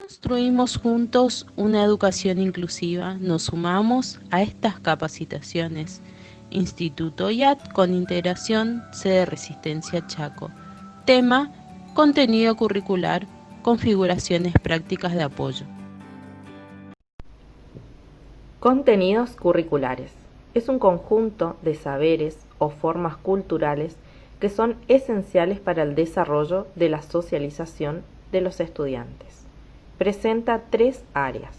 Construimos juntos una educación inclusiva, nos sumamos a estas capacitaciones. Instituto IAT con integración sede Resistencia Chaco. Tema, contenido curricular, configuraciones prácticas de apoyo. Contenidos curriculares. Es un conjunto de saberes o formas culturales que son esenciales para el desarrollo de la socialización de los estudiantes. Presenta tres áreas.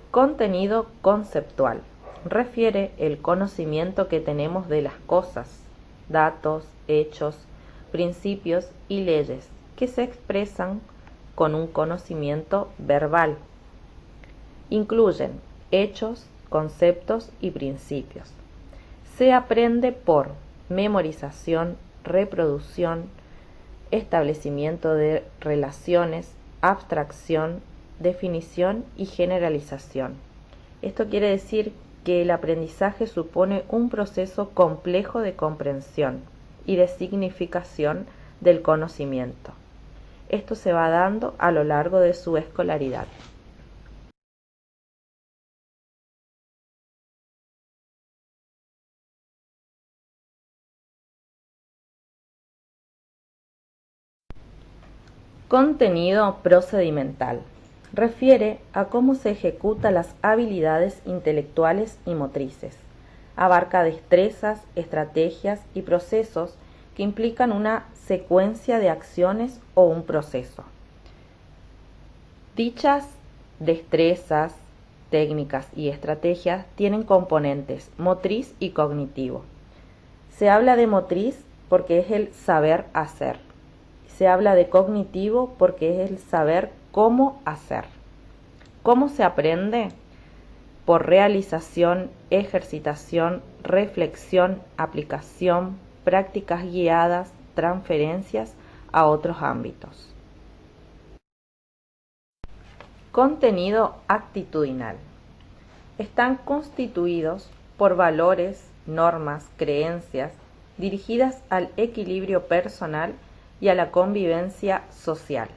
Contenido conceptual. Refiere el conocimiento que tenemos de las cosas, datos, hechos, principios y leyes que se expresan con un conocimiento verbal. Incluyen hechos, conceptos y principios. Se aprende por memorización, reproducción, establecimiento de relaciones, abstracción, definición y generalización. Esto quiere decir que el aprendizaje supone un proceso complejo de comprensión y de significación del conocimiento. Esto se va dando a lo largo de su escolaridad. Contenido procedimental. Refiere a cómo se ejecutan las habilidades intelectuales y motrices. Abarca destrezas, estrategias y procesos que implican una secuencia de acciones o un proceso. Dichas destrezas, técnicas y estrategias tienen componentes motriz y cognitivo. Se habla de motriz porque es el saber hacer. Se habla de cognitivo porque es el saber cómo hacer. ¿Cómo se aprende? Por realización, ejercitación, reflexión, aplicación, prácticas guiadas, transferencias a otros ámbitos. Contenido actitudinal. Están constituidos por valores, normas, creencias dirigidas al equilibrio personal y a la convivencia social.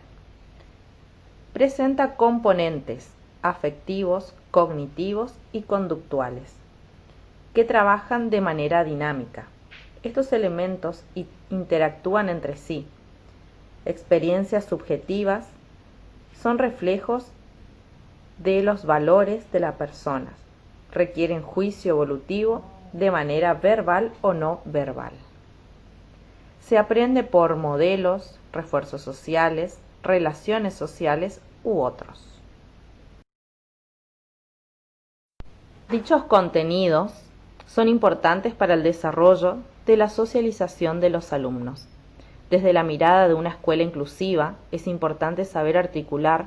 Presenta componentes afectivos, cognitivos y conductuales que trabajan de manera dinámica. Estos elementos interactúan entre sí. Experiencias subjetivas son reflejos de los valores de la persona. Requieren juicio evolutivo de manera verbal o no verbal. Se aprende por modelos, refuerzos sociales, relaciones sociales u otros. Dichos contenidos son importantes para el desarrollo de la socialización de los alumnos. Desde la mirada de una escuela inclusiva, es importante saber articular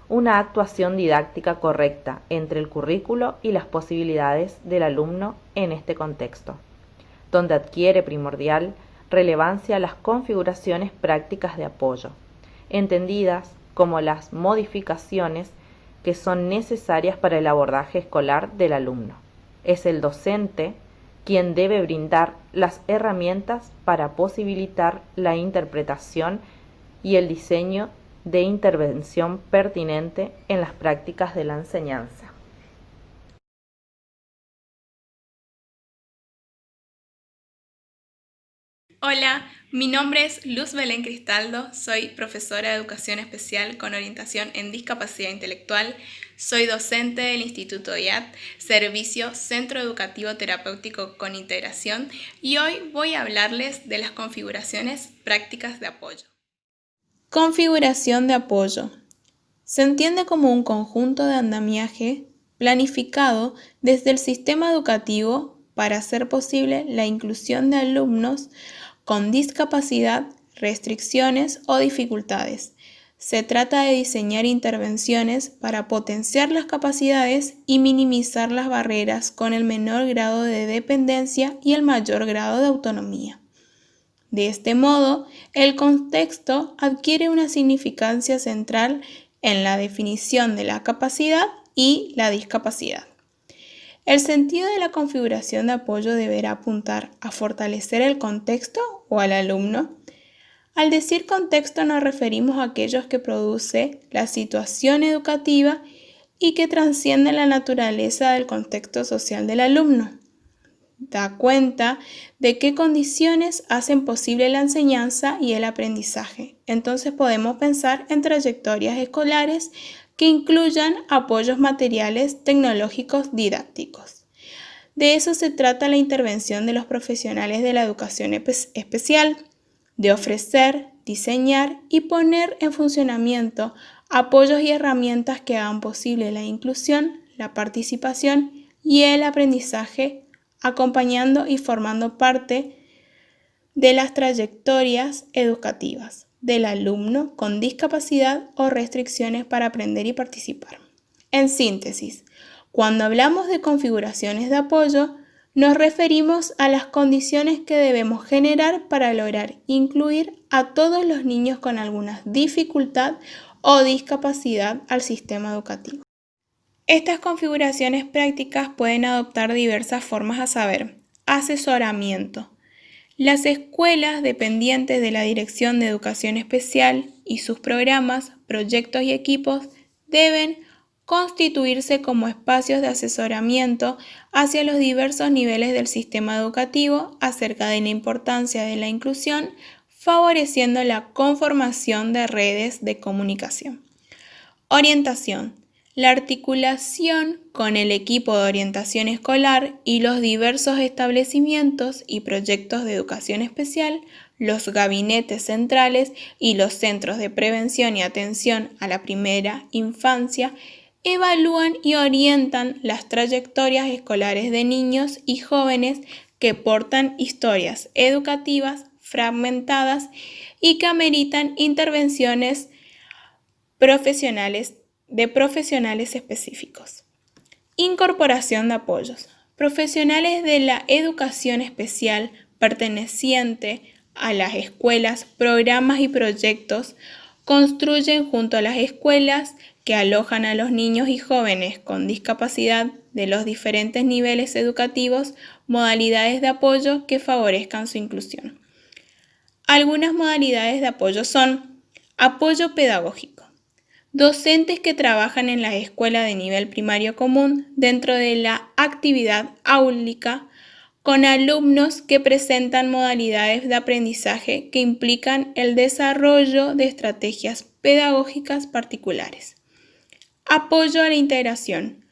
una actuación didáctica correcta entre el currículo y las posibilidades del alumno en este contexto, donde adquiere primordial relevancia las configuraciones prácticas de apoyo, entendidas como las modificaciones que son necesarias para el abordaje escolar del alumno. Es el docente quien debe brindar las herramientas para posibilitar la interpretación y el diseño de intervención pertinente en las prácticas de la enseñanza. Hola, mi nombre es Luz Belén Cristaldo, soy profesora de Educación Especial con orientación en discapacidad intelectual, soy docente del Instituto IAT, Servicio Centro Educativo Terapéutico con Integración, y hoy voy a hablarles de las configuraciones prácticas de apoyo. Configuración de apoyo. Se entiende como un conjunto de andamiaje planificado desde el sistema educativo para hacer posible la inclusión de alumnos con discapacidad, restricciones o dificultades. Se trata de diseñar intervenciones para potenciar las capacidades y minimizar las barreras con el menor grado de dependencia y el mayor grado de autonomía. De este modo, el contexto adquiere una significancia central en la definición de la capacidad y la discapacidad. El sentido de la configuración de apoyo deberá apuntar a fortalecer el contexto o al alumno, Al decir contexto nos referimos a aquellos que produce la situación educativa y que trascienden la naturaleza del contexto social del alumno. Da cuenta de qué condiciones hacen posible la enseñanza y el aprendizaje. Entonces podemos pensar en trayectorias escolares que incluyan apoyos materiales, tecnológicos, didácticos. De eso se trata la intervención de los profesionales de la educación especial, de ofrecer, diseñar y poner en funcionamiento apoyos y herramientas que hagan posible la inclusión, la participación y el aprendizaje, acompañando y formando parte de las trayectorias educativas del alumno con discapacidad o restricciones para aprender y participar. En síntesis, cuando hablamos de configuraciones de apoyo, nos referimos a las condiciones que debemos generar para lograr incluir a todos los niños con alguna dificultad o discapacidad al sistema educativo. Estas configuraciones prácticas pueden adoptar diversas formas, a saber, asesoramiento. Las escuelas dependientes de la Dirección de Educación Especial y sus programas, proyectos y equipos deben constituirse como espacios de asesoramiento hacia los diversos niveles del sistema educativo acerca de la importancia de la inclusión, favoreciendo la conformación de redes de comunicación. Orientación. La articulación con el equipo de orientación escolar y los diversos establecimientos y proyectos de educación especial, los gabinetes centrales y los centros de prevención y atención a la primera infancia evalúan y orientan las trayectorias escolares de niños y jóvenes que portan historias educativas fragmentadas y que ameritan intervenciones profesionales específicos. Incorporación de apoyos. Profesionales de la educación especial perteneciente a las escuelas, programas y proyectos construyen junto a las escuelas que alojan a los niños y jóvenes con discapacidad de los diferentes niveles educativos modalidades de apoyo que favorezcan su inclusión. Algunas modalidades de apoyo son apoyo pedagógico. Docentes que trabajan en las escuelas de nivel primario común dentro de la actividad áulica con alumnos que presentan modalidades de aprendizaje que implican el desarrollo de estrategias pedagógicas particulares. Apoyo a la integración.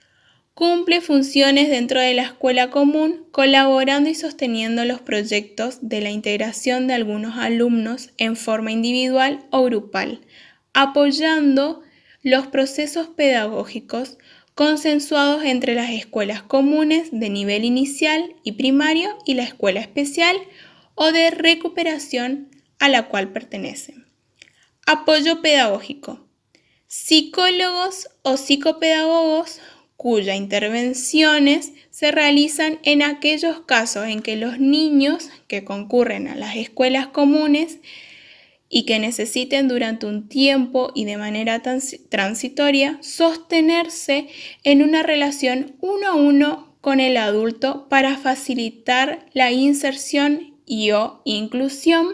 Cumple funciones dentro de la escuela común, colaborando y sosteniendo los proyectos de la integración de algunos alumnos en forma individual o grupal, apoyando los procesos pedagógicos consensuados entre las escuelas comunes de nivel inicial y primario y la escuela especial o de recuperación a la cual pertenecen. Apoyo pedagógico. Psicólogos o psicopedagogos cuyas intervenciones se realizan en aquellos casos en que los niños que concurren a las escuelas comunes y que necesiten durante un tiempo y de manera transitoria sostenerse en una relación uno a uno con el adulto para facilitar la inserción o inclusión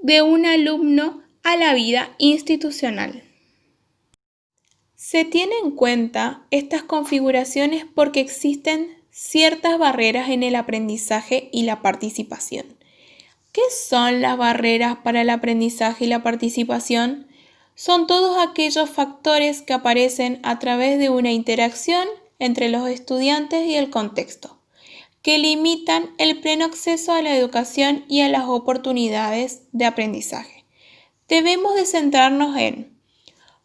de un alumno a la vida institucional. Se tienen en cuenta estas configuraciones porque existen ciertas barreras en el aprendizaje y la participación. ¿Qué son las barreras para el aprendizaje y la participación? Son todos aquellos factores que aparecen a través de una interacción entre los estudiantes y el contexto, que limitan el pleno acceso a la educación y a las oportunidades de aprendizaje. Debemos de centrarnos en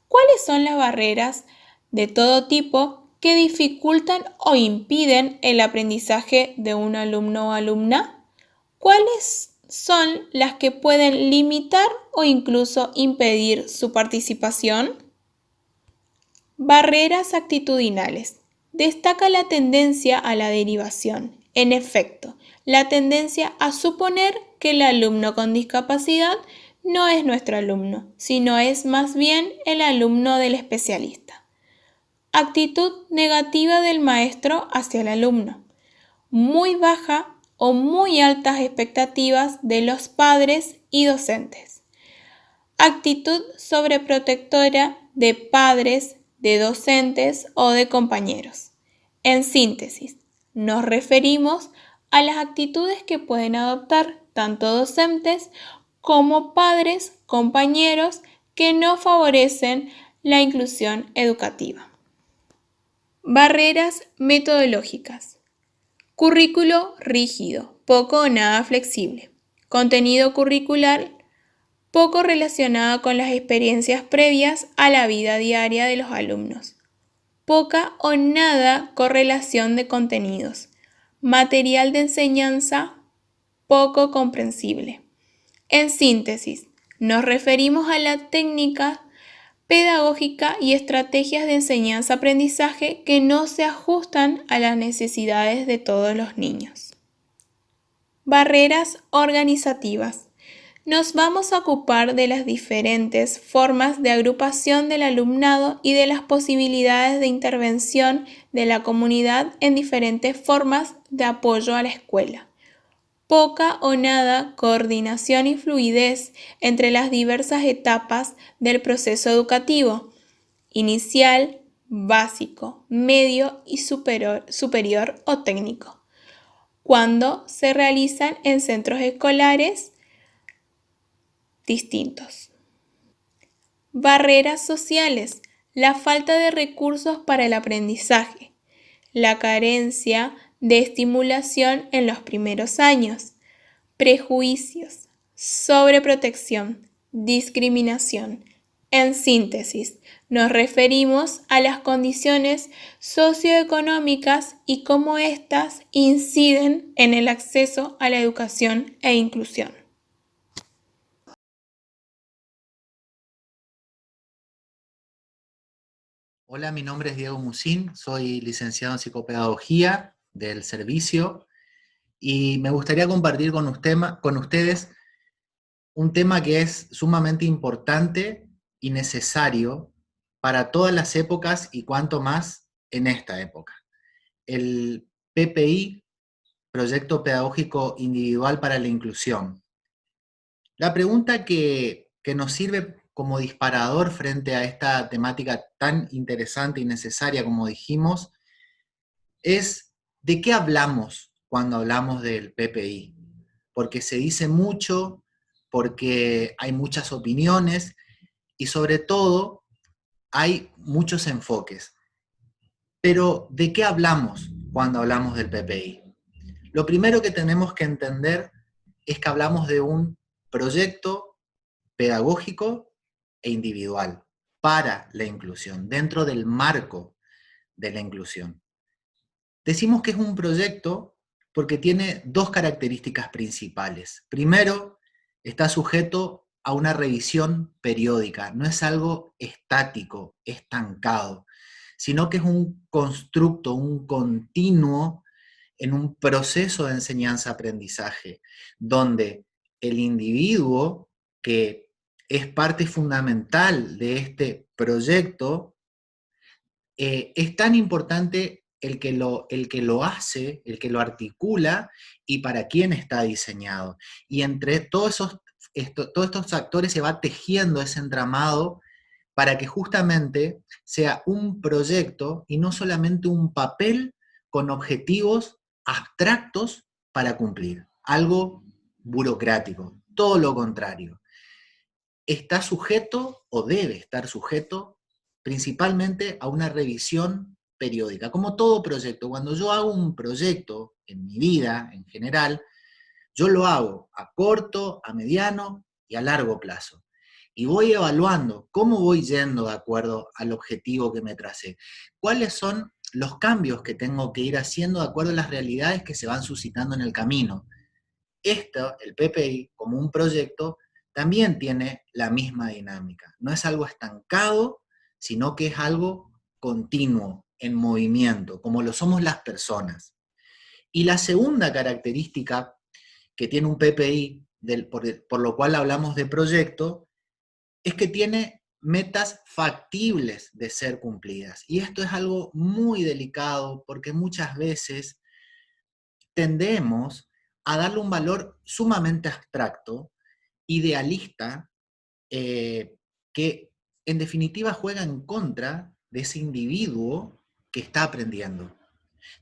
¿cuáles son las barreras de todo tipo que dificultan o impiden el aprendizaje de un alumno o alumna? ¿Cuáles son las que pueden limitar o incluso impedir su participación? Barreras actitudinales. Destaca la tendencia a la derivación. En efecto, la tendencia a suponer que el alumno con discapacidad no es nuestro alumno, sino es más bien el alumno del especialista. Actitud negativa del maestro hacia el alumno. Muy baja o muy altas expectativas de los padres y docentes. actitud sobreprotectora de padres, de docentes o de compañeros. En síntesis, nos referimos a las actitudes que pueden adoptar tanto docentes como padres, compañeros que no favorecen la inclusión educativa. Barreras metodológicas. Currículo rígido, poco o nada flexible. Contenido curricular poco relacionado con las experiencias previas a la vida diaria de los alumnos. Poca o nada correlación de contenidos. Material de enseñanza poco comprensible. En síntesis, nos referimos a la técnica pedagógica y estrategias de enseñanza-aprendizaje que no se ajustan a las necesidades de todos los niños. Barreras organizativas. Nos vamos a ocupar de las diferentes formas de agrupación del alumnado y de las posibilidades de intervención de la comunidad en diferentes formas de apoyo a la escuela. Poca o nada coordinación y fluidez entre las diversas etapas del proceso educativo, inicial, básico, medio y superior o técnico, cuando se realizan en centros escolares distintos. Barreras sociales, la falta de recursos para el aprendizaje, la carencia de estimulación en los primeros años, prejuicios, sobreprotección, discriminación. En síntesis, nos referimos a las condiciones socioeconómicas y cómo éstas inciden en el acceso a la educación e inclusión. Hola, mi nombre es Diego Musín, soy licenciado en psicopedagogía del servicio y me gustaría compartir con ustedes un tema que es sumamente importante y necesario para todas las épocas y cuanto más en esta época. El PPI, Proyecto Pedagógico Individual para la Inclusión. La pregunta que nos sirve como disparador frente a esta temática tan interesante y necesaria, como dijimos, es ¿de qué hablamos cuando hablamos del PPI? Porque se dice mucho, porque hay muchas opiniones y sobre todo hay muchos enfoques. Pero ¿de qué hablamos cuando hablamos del PPI? Lo primero que tenemos que entender es que hablamos de un proyecto pedagógico e individual para la inclusión, dentro del marco de la inclusión. Decimos que es un proyecto porque tiene dos características principales. Primero, está sujeto a una revisión periódica, no es algo estático, estancado, sino que es un constructo, un continuo en un proceso de enseñanza-aprendizaje, donde el individuo, que es parte fundamental de este proyecto, es tan importante el que lo hace, el que lo articula y para quién está diseñado. Y entre todos estos actores se va tejiendo ese entramado para que justamente sea un proyecto y no solamente un papel con objetivos abstractos para cumplir, algo burocrático, todo lo contrario. Está sujeto o debe estar sujeto principalmente a una revisión periódica, como todo proyecto. Cuando yo hago un proyecto en mi vida en general, yo lo hago a corto, a mediano y a largo plazo. Y voy evaluando cómo voy yendo de acuerdo al objetivo que me tracé. ¿Cuáles son los cambios que tengo que ir haciendo de acuerdo a las realidades que se van suscitando en el camino? Esto, el PPI, como un proyecto, también tiene la misma dinámica. No es algo estancado, sino que es algo continuo, en movimiento, como lo somos las personas. Y la segunda característica que tiene un PPI, por lo cual hablamos de proyecto, es que tiene metas factibles de ser cumplidas. Y esto es algo muy delicado porque muchas veces tendemos a darle un valor sumamente abstracto, idealista, que en definitiva juega en contra de ese individuo que está aprendiendo.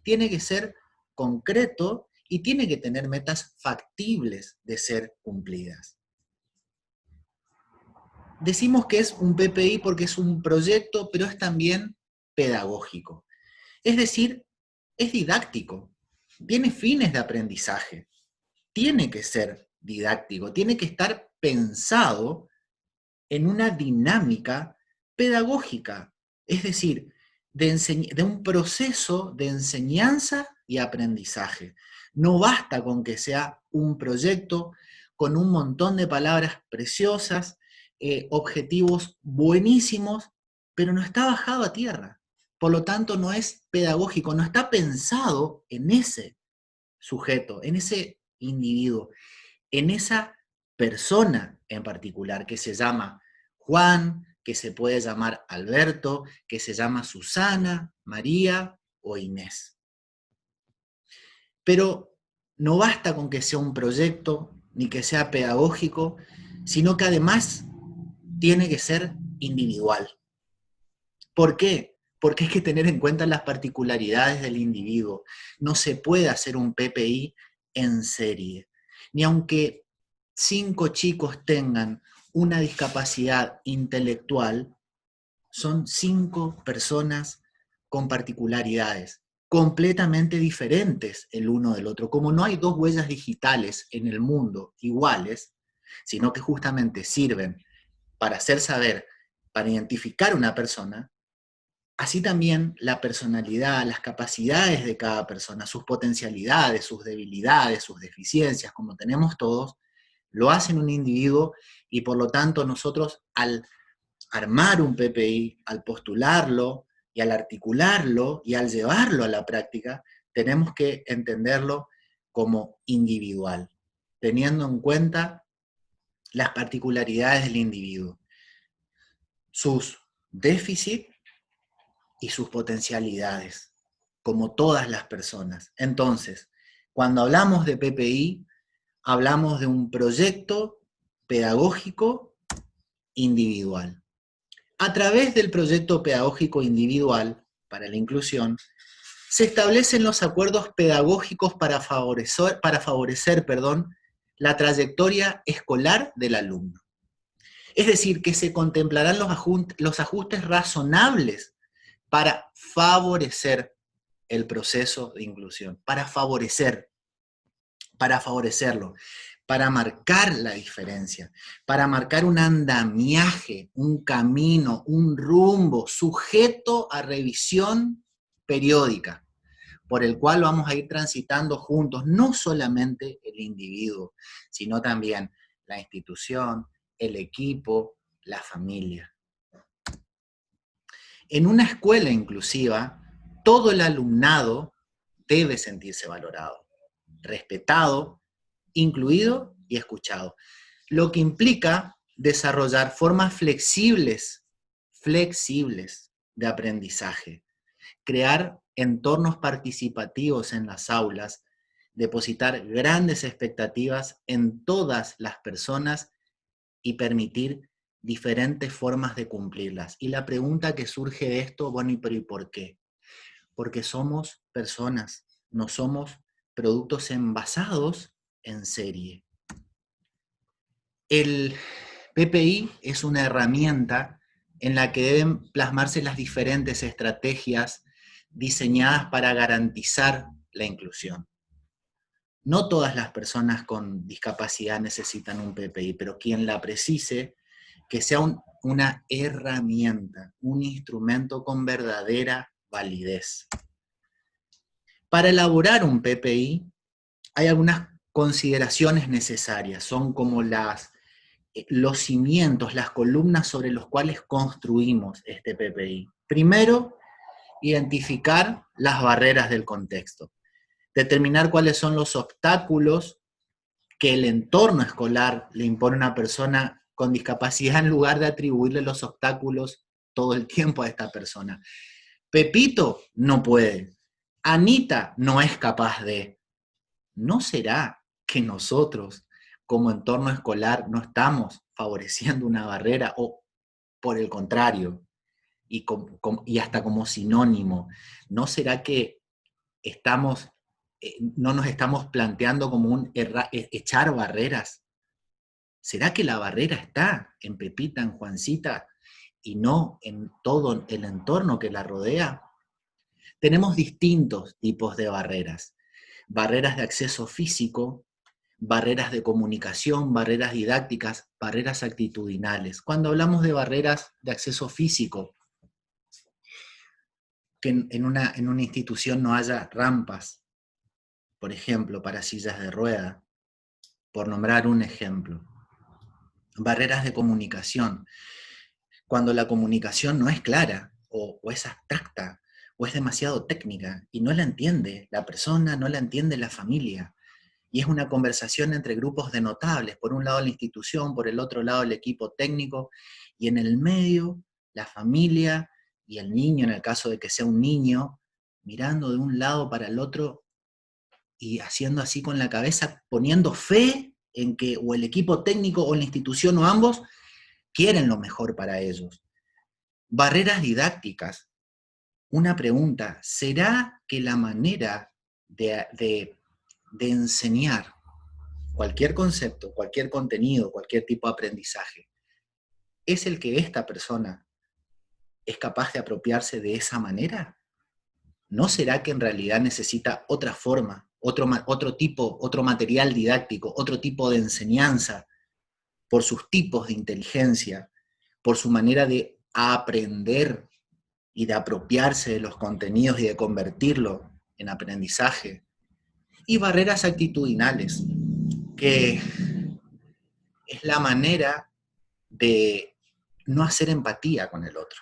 Tiene que ser concreto y tiene que tener metas factibles de ser cumplidas. Decimos que es un PPI porque es un proyecto, pero es también pedagógico. Es decir, es didáctico, tiene fines de aprendizaje, tiene que ser didáctico, tiene que estar pensado en una dinámica pedagógica, es decir, de un proceso de enseñanza y aprendizaje. No basta con que sea un proyecto con un montón de palabras preciosas, objetivos buenísimos, pero no está bajado a tierra. Por lo tanto, no es pedagógico, no está pensado en ese sujeto, en ese individuo, en esa persona en particular, que se llama Juan, que se puede llamar Alberto, que se llama Susana, María o Inés. Pero no basta con que sea un proyecto, ni que sea pedagógico, sino que además tiene que ser individual. ¿Por qué? Porque hay que tener en cuenta las particularidades del individuo. No se puede hacer un PPI en serie. Ni aunque 5 chicos tengan una discapacidad intelectual, son 5 personas con particularidades completamente diferentes el uno del otro. Como no hay 2 huellas digitales en el mundo iguales, sino que justamente sirven para hacer saber, para identificar una persona, así también la personalidad, las capacidades de cada persona, sus potencialidades, sus debilidades, sus deficiencias, como tenemos todos, lo hacen un individuo y por lo tanto nosotros al armar un PPI, al postularlo y al articularlo y al llevarlo a la práctica, tenemos que entenderlo como individual, teniendo en cuenta las particularidades del individuo, sus déficits y sus potencialidades, como todas las personas. Entonces, cuando hablamos de PPI, hablamos de un proyecto pedagógico individual. A través del proyecto pedagógico individual para la inclusión, se establecen los acuerdos pedagógicos para favorecer, la trayectoria escolar del alumno. Es decir, que se contemplarán los ajustes razonables para favorecer el proceso de inclusión, para favorecerlo, para marcar la diferencia, para marcar un andamiaje, un camino, un rumbo sujeto a revisión periódica, por el cual vamos a ir transitando juntos, no solamente el individuo, sino también la institución, el equipo, la familia. En una escuela inclusiva, todo el alumnado debe sentirse valorado, respetado, incluido y escuchado, lo que implica desarrollar formas flexibles de aprendizaje, crear entornos participativos en las aulas, depositar grandes expectativas en todas las personas y permitir diferentes formas de cumplirlas. Y la pregunta que surge de esto, bueno, ¿y por qué? Porque somos personas, no somos productos envasados en serie. El PPI es una herramienta en la que deben plasmarse las diferentes estrategias diseñadas para garantizar la inclusión. No todas las personas con discapacidad necesitan un PPI, pero quien la precise, que sea una herramienta, un instrumento con verdadera validez. Para elaborar un PPI hay algunas consideraciones necesarias, son como los cimientos, las columnas sobre los cuales construimos este PPI. Primero, identificar las barreras del contexto, determinar cuáles son los obstáculos que el entorno escolar le impone a una persona con discapacidad en lugar de atribuirle los obstáculos todo el tiempo a esta persona. Pepito no puede, Anita no es capaz de. ¿No será que nosotros, como entorno escolar no estamos favoreciendo una barrera, o por el contrario, y hasta como sinónimo? ¿No será que no nos estamos planteando como echar barreras? ¿Será que la barrera está en Pepita, en Juancita, y no en todo el entorno que la rodea? Tenemos distintos tipos de barreras. Barreras de acceso físico, barreras de comunicación, barreras didácticas, barreras actitudinales. Cuando hablamos de barreras de acceso físico, que en una institución no haya rampas, por ejemplo, para sillas de rueda, por nombrar un ejemplo. Barreras de comunicación, cuando la comunicación no es clara, o es abstracta, o es demasiado técnica, y no la entiende la persona, no la entiende la familia, y es una conversación entre grupos de notables, por un lado la institución, por el otro lado el equipo técnico, y en el medio la familia y el niño, en el caso de que sea un niño, mirando de un lado para el otro, y haciendo así con la cabeza, poniendo fe en que o el equipo técnico o la institución o ambos quieren lo mejor para ellos. Barreras didácticas. Una pregunta: ¿será que la manera de enseñar cualquier concepto, cualquier contenido, cualquier tipo de aprendizaje, es el que esta persona es capaz de apropiarse de esa manera? ¿No será que en realidad necesita otra forma, otro tipo, otro material didáctico, otro tipo de enseñanza, por sus tipos de inteligencia, por su manera de aprender y de apropiarse de los contenidos y de convertirlo en aprendizaje? Y barreras actitudinales, que es la manera de no hacer empatía con el otro.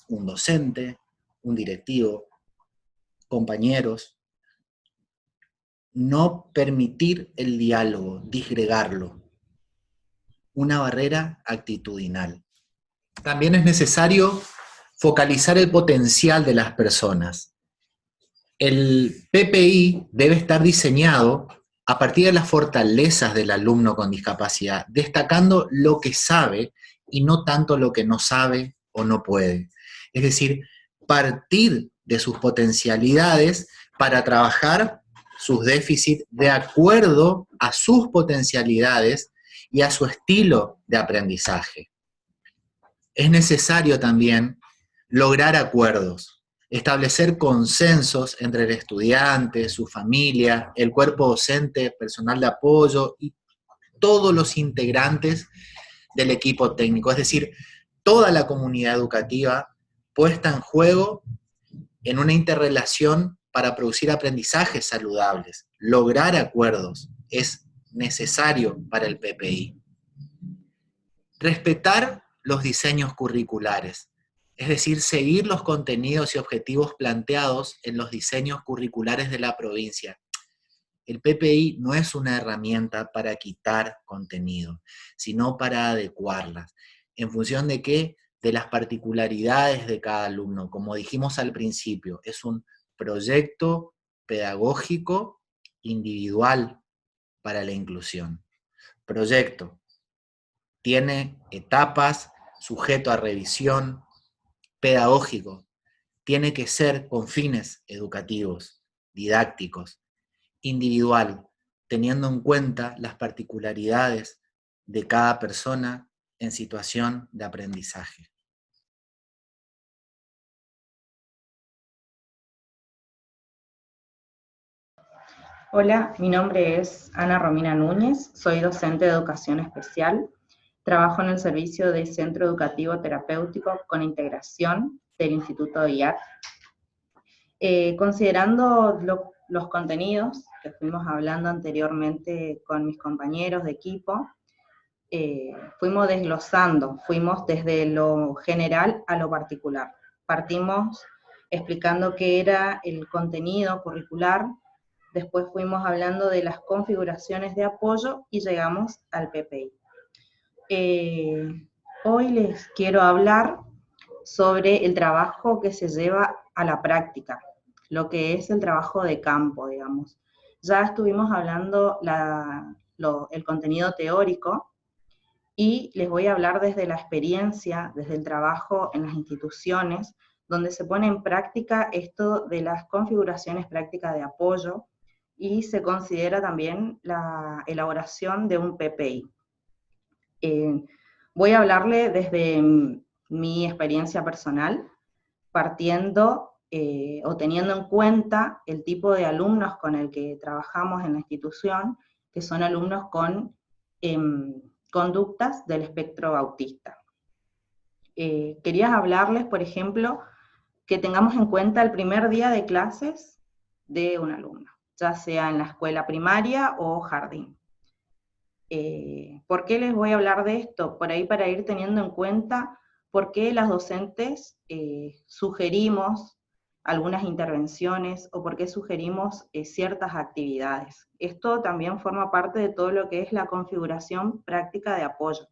Un docente, un directivo, compañeros, no permitir el diálogo, disgregarlo. Una barrera actitudinal. También es necesario focalizar el potencial de las personas. El PPI debe estar diseñado a partir de las fortalezas del alumno con discapacidad, destacando lo que sabe y no tanto lo que no sabe o no puede. Es decir, partir de sus potencialidades para trabajar sus déficits de acuerdo a sus potencialidades y a su estilo de aprendizaje. Es necesario también lograr acuerdos, establecer consensos entre el estudiante, su familia, el cuerpo docente, personal de apoyo y todos los integrantes del equipo técnico, es decir, toda la comunidad educativa puesta en juego en una interrelación para producir aprendizajes saludables. Lograr acuerdos es necesario para el PPI. Respetar los diseños curriculares, es decir, seguir los contenidos y objetivos planteados en los diseños curriculares de la provincia. El PPI no es una herramienta para quitar contenido, sino para adecuarlas. ¿En función de qué? De las particularidades de cada alumno. Como dijimos al principio, es un proyecto pedagógico individual para la inclusión. Proyecto. Tiene etapas, sujeto a revisión, pedagógico. Tiene que ser con fines educativos, didácticos, individual, teniendo en cuenta las particularidades de cada persona en situación de aprendizaje. Hola, mi nombre es Ana Romina Núñez, soy docente de educación especial, trabajo en el servicio de Centro Educativo Terapéutico con Integración del Instituto de IAT. Considerando los contenidos que fuimos hablando anteriormente con mis compañeros de equipo, fuimos desglosando, fuimos desde lo general a lo particular. Partimos explicando qué era el contenido curricular, después fuimos hablando de las configuraciones de apoyo y llegamos al PPI. Hoy les quiero hablar sobre el trabajo que se lleva a la práctica, lo que es el trabajo de campo, digamos. Ya estuvimos hablando la el contenido teórico, y les voy a hablar desde la experiencia, desde el trabajo en las instituciones, donde se pone en práctica esto de las configuraciones prácticas de apoyo, y se considera también la elaboración de un PPI. Voy a hablarle desde mi experiencia personal, partiendo o teniendo en cuenta el tipo de alumnos con el que trabajamos en la institución, que son alumnos con conductas del espectro autista. Quería hablarles, por ejemplo, que tengamos en cuenta el primer día de clases de un alumno, ya sea en la escuela primaria o jardín. ¿Por qué les voy a hablar de esto? Por ahí para ir teniendo en cuenta por qué las docentes sugerimos algunas intervenciones o por qué sugerimos ciertas actividades. Esto también forma parte de todo lo que es la configuración práctica de apoyo.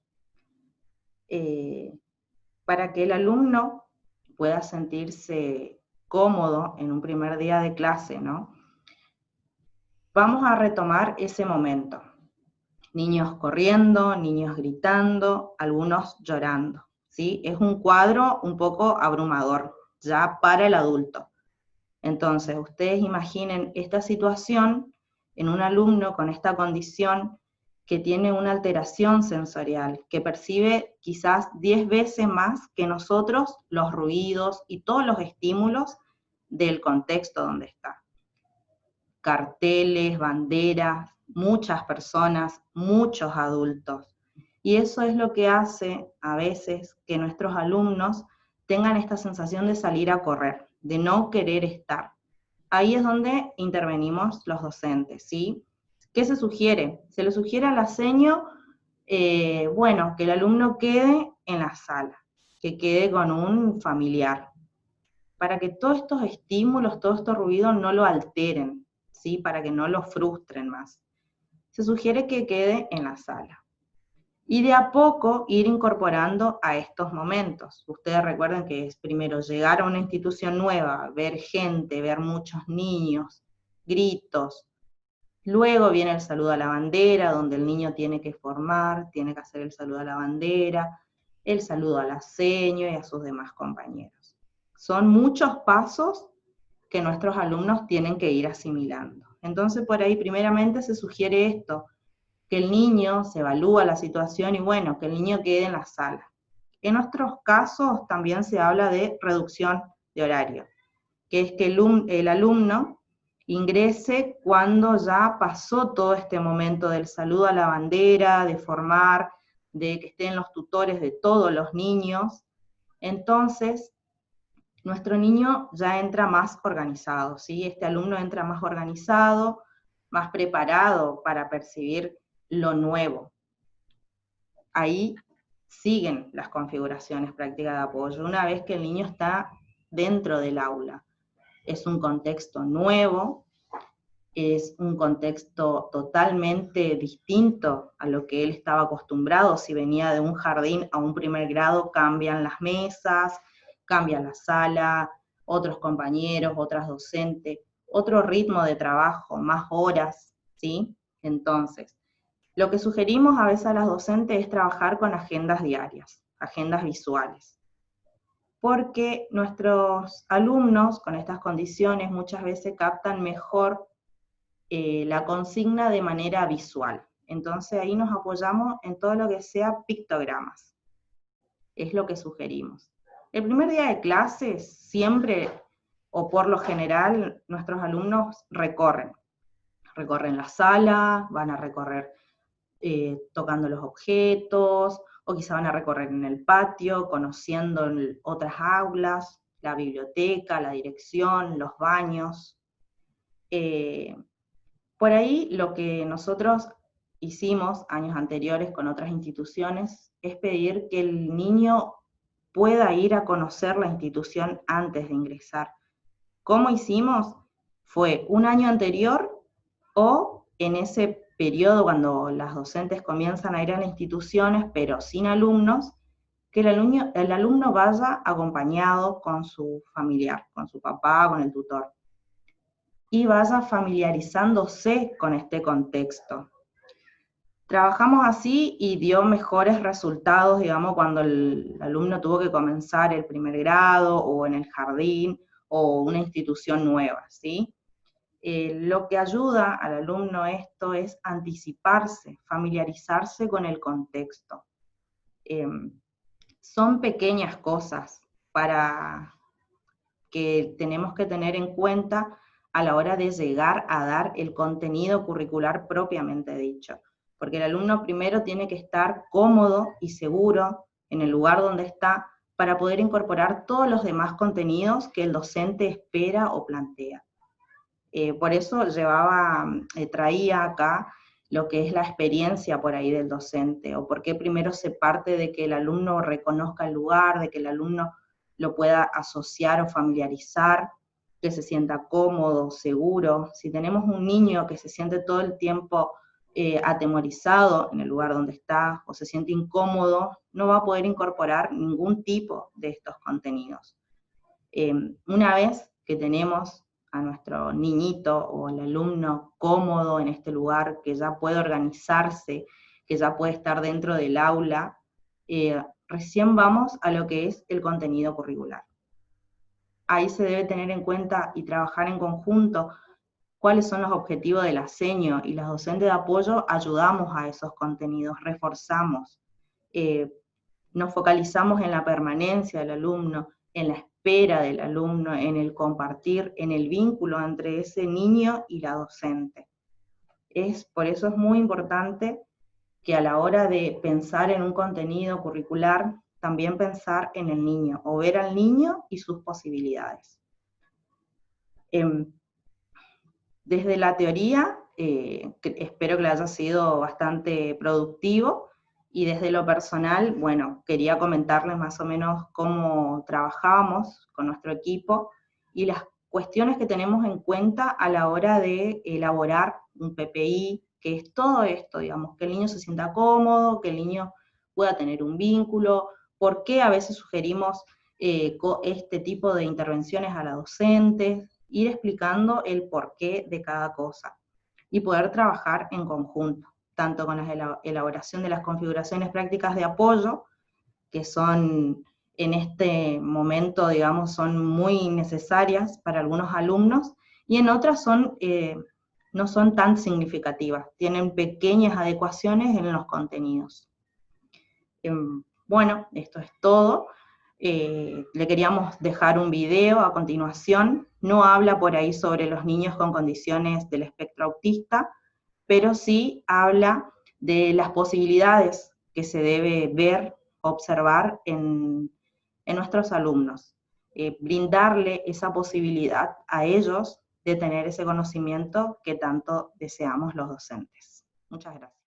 Para que el alumno pueda sentirse cómodo en un primer día de clase, ¿no? Vamos a retomar ese momento. Niños corriendo, niños gritando, algunos llorando, ¿sí? Es un cuadro un poco abrumador, ya para el adulto. Entonces, ustedes imaginen esta situación en un alumno con esta condición que tiene una alteración sensorial, que percibe quizás 10 veces más que nosotros los ruidos y todos los estímulos del contexto donde está. Carteles, banderas, muchas personas, muchos adultos. Y eso es lo que hace a veces que nuestros alumnos tengan esta sensación de salir a correr, de no querer estar. Ahí es donde intervenimos los docentes, ¿sí? ¿Qué se sugiere? Se le sugiere a la seño, bueno, que el alumno quede en la sala, que quede con un familiar, para que todos estos estímulos, todos estos ruidos no lo alteren, ¿sí? Para que no lo frustren más. Se sugiere que quede en la sala. Y de a poco ir incorporando a estos momentos. Ustedes recuerden que es primero llegar a una institución nueva, ver gente, ver muchos niños, gritos. Luego viene el saludo a la bandera, donde el niño tiene que formar, tiene que hacer el saludo a la bandera, el saludo a la seño y a sus demás compañeros. Son muchos pasos que nuestros alumnos tienen que ir asimilando. Entonces por ahí primeramente se sugiere esto, que el niño se evalúa la situación y bueno, que el niño quede en la sala. En otros casos también se habla de reducción de horario, que es que el alumno ingrese cuando ya pasó todo este momento del saludo a la bandera, de formar, de que estén los tutores de todos los niños. Entonces, nuestro niño ya entra más organizado, ¿sí? Este alumno entra más organizado, más preparado para percibir lo nuevo. Ahí siguen las configuraciones prácticas de apoyo, una vez que el niño está dentro del aula. Es un contexto nuevo, es un contexto totalmente distinto a lo que él estaba acostumbrado. Si venía de un jardín a un primer grado, cambian las mesas, cambia la sala, otros compañeros, otras docentes, otro ritmo de trabajo, más horas, ¿sí? Entonces, lo que sugerimos a veces a las docentes es trabajar con agendas diarias, agendas visuales, porque nuestros alumnos con estas condiciones muchas veces captan mejor la consigna de manera visual. Entonces ahí nos apoyamos en todo lo que sea pictogramas, es lo que sugerimos. El primer día de clases siempre, o por lo general, nuestros alumnos recorren la sala, van a recorrer tocando los objetos, o quizá van a recorrer en el patio, conociendo otras aulas, la biblioteca, la dirección, los baños. Por ahí lo que nosotros hicimos años anteriores con otras instituciones es pedir que el niño pueda ir a conocer la institución antes de ingresar. ¿Cómo hicimos? Fue un año anterior o en ese periodo cuando las docentes comienzan a ir a las instituciones, pero sin alumnos, que el alumno vaya acompañado con su familiar, con su papá, con el tutor, y vaya familiarizándose con este contexto. Trabajamos así y dio mejores resultados, digamos, cuando el alumno tuvo que comenzar el primer grado o en el jardín o una institución nueva, ¿sí? Lo que ayuda al alumno esto es anticiparse, familiarizarse con el contexto. Son pequeñas cosas que tenemos que tener en cuenta a la hora de llegar a dar el contenido curricular propiamente dicho. Porque el alumno primero tiene que estar cómodo y seguro en el lugar donde está para poder incorporar todos los demás contenidos que el docente espera o plantea. Por eso traía acá lo que es la experiencia por ahí del docente, o por qué primero se parte de que el alumno reconozca el lugar, de que el alumno lo pueda asociar o familiarizar, que se sienta cómodo, seguro. Si tenemos un niño que se siente todo el tiempo atemorizado en el lugar donde está, o se siente incómodo, no va a poder incorporar ningún tipo de estos contenidos. Una vez que tenemos a nuestro niñito o el alumno cómodo en este lugar, que ya puede organizarse, que ya puede estar dentro del aula, recién vamos a lo que es el contenido curricular. Ahí se debe tener en cuenta y trabajar en conjunto cuáles son los objetivos de la SENIO, y las docentes de apoyo ayudamos a esos contenidos, reforzamos, nos focalizamos en la permanencia del alumno, en la espera del alumno, en el compartir, en el vínculo entre ese niño y la docente. Por eso es muy importante que a la hora de pensar en un contenido curricular, también pensar en el niño, o ver al niño y sus posibilidades. Desde la teoría, espero que le haya sido bastante productivo, y desde lo personal, bueno, quería comentarles más o menos cómo trabajamos con nuestro equipo y las cuestiones que tenemos en cuenta a la hora de elaborar un PPI, que es todo esto, digamos, que el niño se sienta cómodo, que el niño pueda tener un vínculo, por qué a veces sugerimos este tipo de intervenciones a la docente, ir explicando el porqué de cada cosa, y poder trabajar en conjunto, tanto con la elaboración de las configuraciones prácticas de apoyo, que son en este momento, digamos, son muy necesarias para algunos alumnos, y en otras no son tan significativas, tienen pequeñas adecuaciones en los contenidos. Bueno, esto es todo. Le queríamos dejar un video a continuación. No habla por ahí sobre los niños con condiciones del espectro autista, pero sí habla de las posibilidades que se debe ver, observar en nuestros alumnos. Brindarle esa posibilidad a ellos de tener ese conocimiento que tanto deseamos los docentes. Muchas gracias.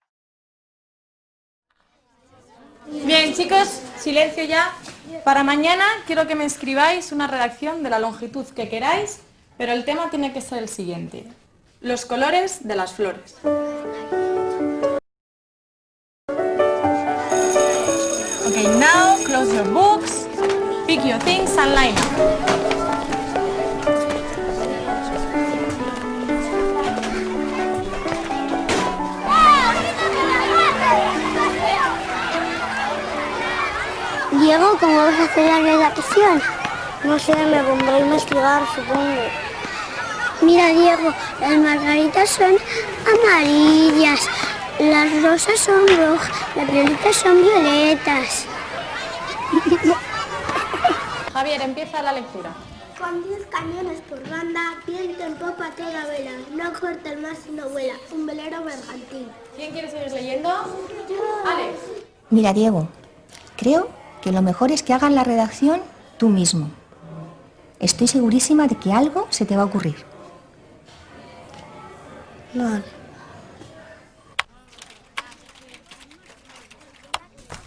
Bien, chicos, silencio ya. Para mañana quiero que me escribáis una redacción de la longitud que queráis, pero el tema tiene que ser el siguiente: los colores de las flores. Okay, now close your books, pick your things and line up. Diego, ¿cómo vas a hacer la redacción? No sé, me pondré a investigar, supongo. Mira, Diego, las margaritas son amarillas, las rosas son rojas, las violetas son violetas. Javier, empieza la lectura. Con 10 cañones por banda, viento en popa a toda vela, no corta el mar sino vuela, un velero bergantín. ¿Quién quiere seguir leyendo? Alex. Mira, Diego, creo que lo mejor es que hagas la redacción tú mismo. Estoy segurísima de que algo se te va a ocurrir. Vale.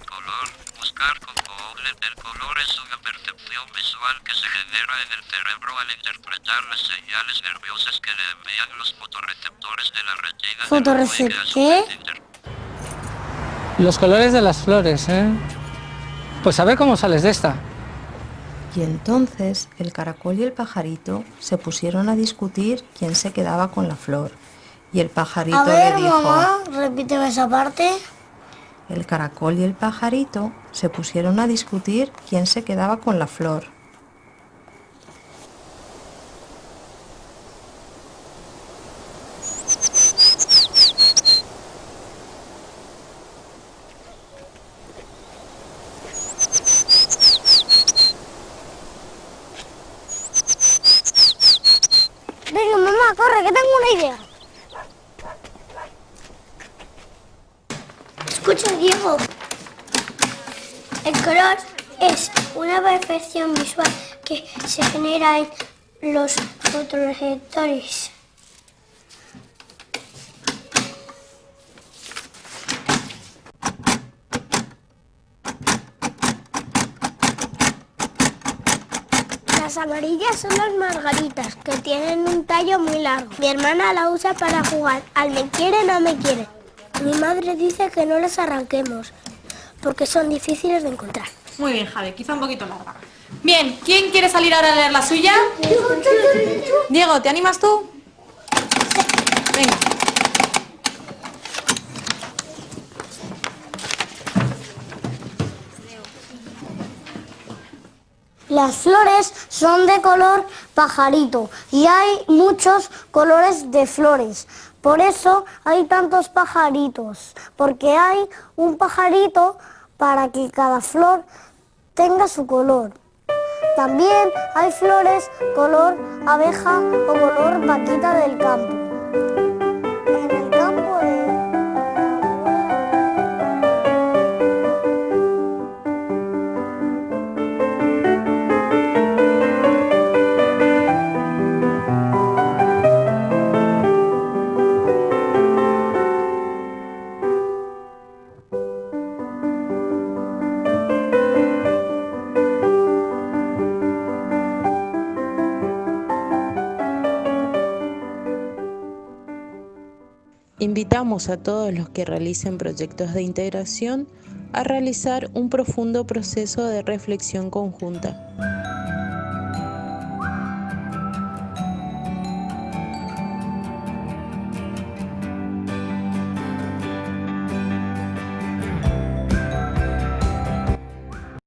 Color. Buscar componente del color es una percepción visual que se genera en el cerebro al interpretar las señales nerviosas que le envían los fotorreceptores de la retina. ¿Fotorreceptor? Los colores de las flores, ¿eh? Pues a ver cómo sales de esta. Y entonces el caracol y el pajarito se pusieron a discutir quién se quedaba con la flor. Y el pajarito A ver, le dijo... mamá, repíteme esa parte. El caracol y el pajarito se pusieron a discutir quién se quedaba con la flor. Venga, mamá, corre, que tengo una idea. Escucha, Diego. El color es una perfección visual que se genera en los fotorreceptores. Las amarillas son las margaritas, que tienen un tallo muy largo. Mi hermana la usa para jugar al me quiere, no me quiere. Mi madre dice que no las arranquemos, porque son difíciles de encontrar. Muy bien, Javi, quizá un poquito larga. Bien, ¿quién quiere salir ahora a leer la suya? Diego, ¿te animas tú? Venga. Las flores son de color pajarito y hay muchos colores de flores. Por eso hay tantos pajaritos, porque hay un pajarito para que cada flor tenga su color. También hay flores color abeja o color vaquita del campo. En el campo de... Invitamos a todos los que realicen proyectos de integración a realizar un profundo proceso de reflexión conjunta.